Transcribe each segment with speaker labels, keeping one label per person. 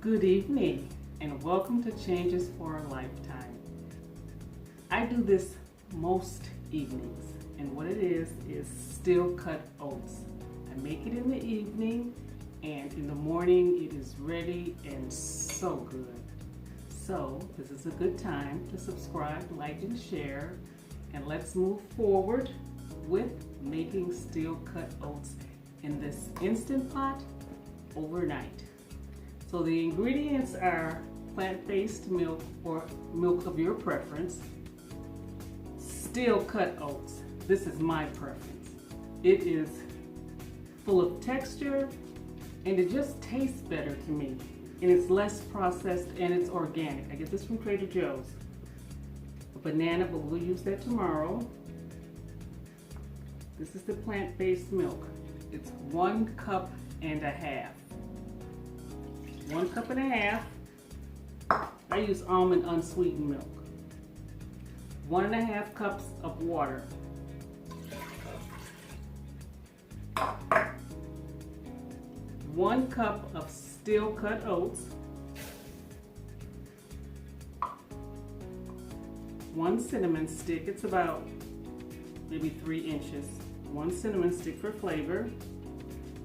Speaker 1: Good evening and welcome to Changes for a Lifetime. I do this most evenings, and what it is steel cut oats. I make it in the evening, and in the morning it is ready and so good. So this is a good time to subscribe, like, and share, and let's move forward with making steel cut oats in this Instant Pot overnight. So the ingredients are plant-based milk or milk of your preference, steel cut oats. This is my preference. It is full of texture and it just tastes better to me. And it's less processed and it's organic. I get this from Trader Joe's. A banana, but we'll use that tomorrow. This is the plant-based milk. It's 1 cup and a half. 1 cup and a half. I use almond unsweetened milk. 1.5 cups of water. 1 cup of steel cut oats. 1 cinnamon stick. It's about maybe 3 inches. 1 cinnamon stick for flavor.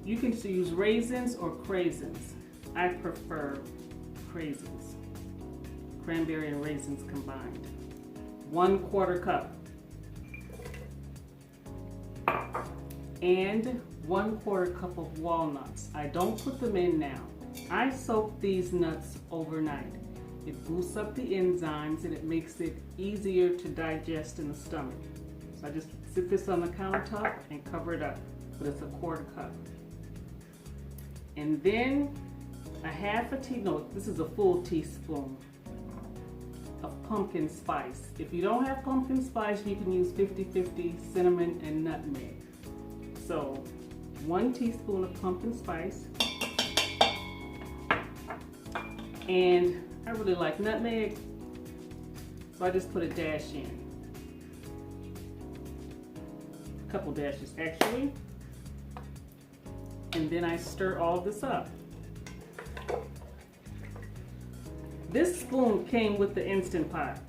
Speaker 1: You can use raisins or craisins. I prefer craisins. Cranberry and raisins combined. 1/4 cup. And 1/4 cup of walnuts. I don't put them in now. I soak these nuts overnight. It boosts up the enzymes and it makes it easier to digest in the stomach. So I just sit this on the countertop and cover it up. But it's 1/4 cup. And then this is a full teaspoon of pumpkin spice. If you don't have pumpkin spice, you can use 50-50 cinnamon and nutmeg. So 1 teaspoon of pumpkin spice. And I really like nutmeg, so I just put a dash in. A couple dashes actually. And then I stir all this up. This spoon came with the Instant Pot.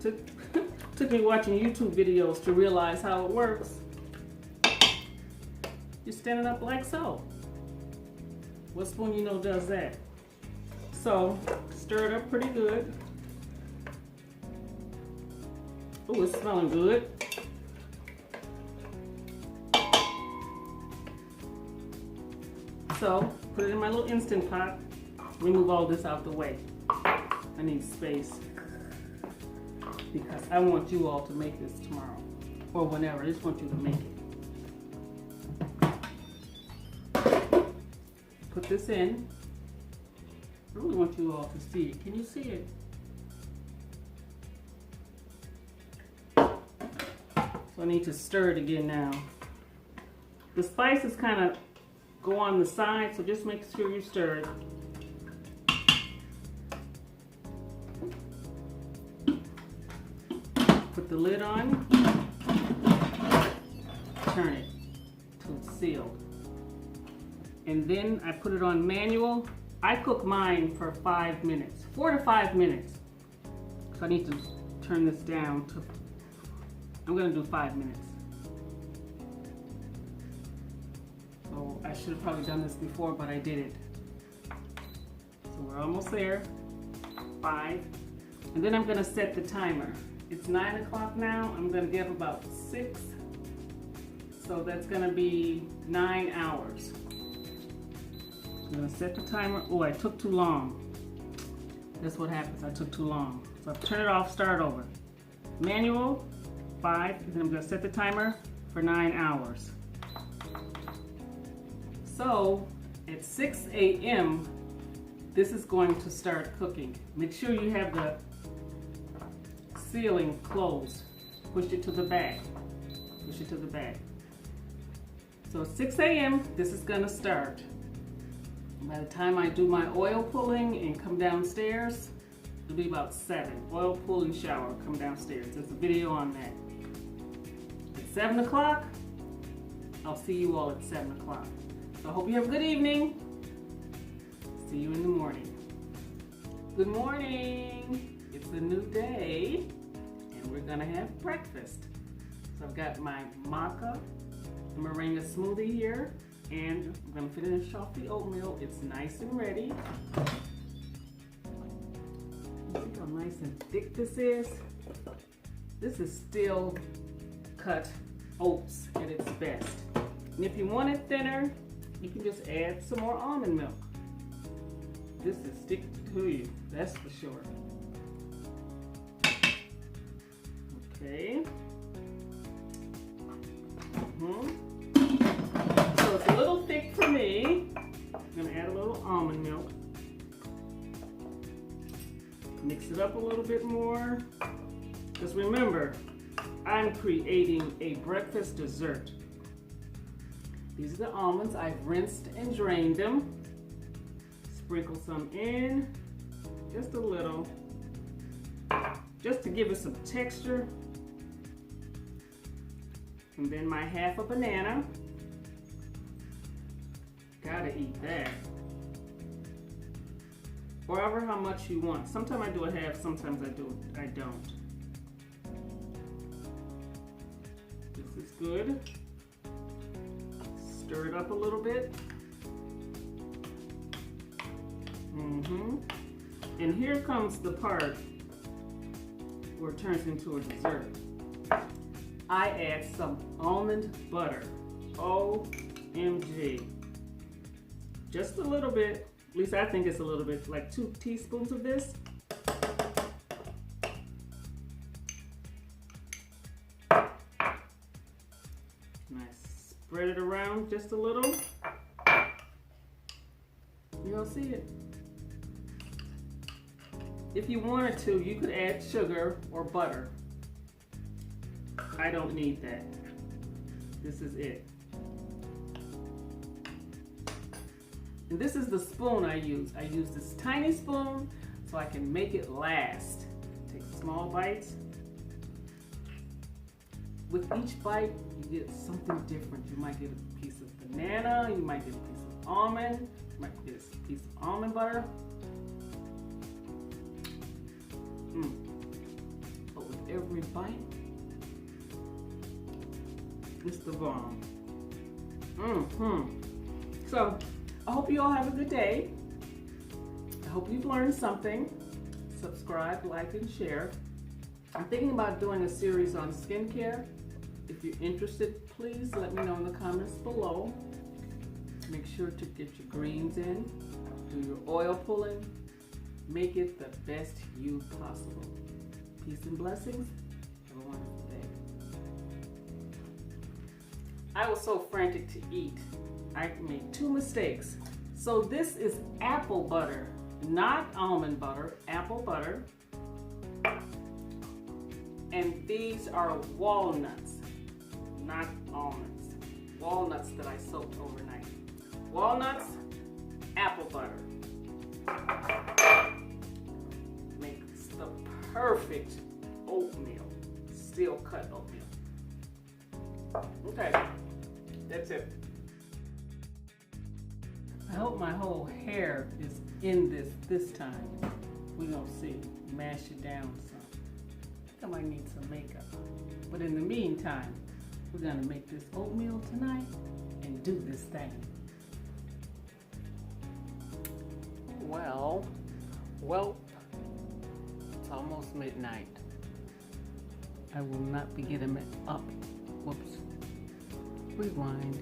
Speaker 1: Took me watching YouTube videos to realize how it works. You're standing up like so. What spoon you know does that? So, stir it up pretty good. Oh, it's smelling good. So, put it in my little Instant Pot. Remove all this out the way. I need space because I want you all to make this tomorrow or whenever. I just want you to make it. Put this in. I really want you all to see it. Can you see it? So I need to stir it again now. The spices kind of go on the side, so just make sure you stir it. Put the lid on, turn it till it's sealed. And then I put it on manual. I cook mine for 5 minutes, 4 to 5 minutes. So I need to turn this down to, I'm gonna do 5 minutes. So I should have probably done this before, but I did it. So we're almost there, 5. And then I'm gonna set the timer. It's 9 o'clock now. I'm gonna get up about 6. So that's gonna be 9 hours. I'm gonna set the timer. Oh, I took too long. That's what happens, I took too long. So I'll turn it off, start over. Manual, 5, and then I'm gonna set the timer for 9 hours. So at 6 a.m., this is going to start cooking. Make sure you have the sealing closed. Push it to the back. Push it to the back. So at 6 a.m. this is gonna start. By the time I do my oil pulling and come downstairs, it'll be about 7. Oil pull and shower, come downstairs. There's a video on that. At 7 o'clock, I'll see you all at 7 o'clock. So I hope you have a good evening. See you in the morning. Good morning. It's a new day and we're gonna have breakfast. So I've got my maca moringa smoothie here and I'm gonna finish off the oatmeal. It's nice and ready. See how nice and thick this is? This is Steel Cut Oats at its best. And if you want it thinner, you can just add some more almond milk. This is sticking to you, that's for sure. Okay. So it's a little thick for me. I'm gonna add a little almond milk. Mix it up a little bit more. Because remember, I'm creating a breakfast dessert. These are the almonds. I've rinsed and drained them. Sprinkle some in, just a little, just to give it some texture. And then my half a banana. Gotta eat that. Or however how much you want. Sometimes I do a half, sometimes I don't. This is good. Stir it up a little bit. And here comes the part where it turns into a dessert. I add some almond butter. OMG. Just a little bit. At least I think it's a little bit, like 2 teaspoons of this. Nice. Spread it around just a little. You'll see it. If you wanted to, you could add sugar or butter. I don't need that. This is it. And this is the spoon I use. I use this tiny spoon so I can make it last. Take small bites. With each bite, you get something different. You might get a piece of banana, you might get a piece of almond, you might get a piece of almond butter. But with every bite, it's the bomb. So, I hope you all have a good day. I hope you've learned something. Subscribe, like, and share. I'm thinking about doing a series on skincare. If you're interested, please let me know in the comments below. Make sure to get your greens in, do your oil pulling, make it the best you possible. Peace and blessings. Have a wonderful day. I was so frantic to eat. I made 2 mistakes. So this is apple butter, not almond butter, apple butter. And these are walnuts, not almonds. Walnuts that I soaked overnight. Walnuts, apple butter. Makes the perfect oatmeal, steel cut oatmeal. Okay, that's it. I hope my whole hair is in this time. We're gonna see. Mash it down some. I think I might need some makeup. But in the meantime, we're gonna make this oatmeal tonight and do this thing. Well, it's almost midnight. I will not be getting up. Whoops. Rewind.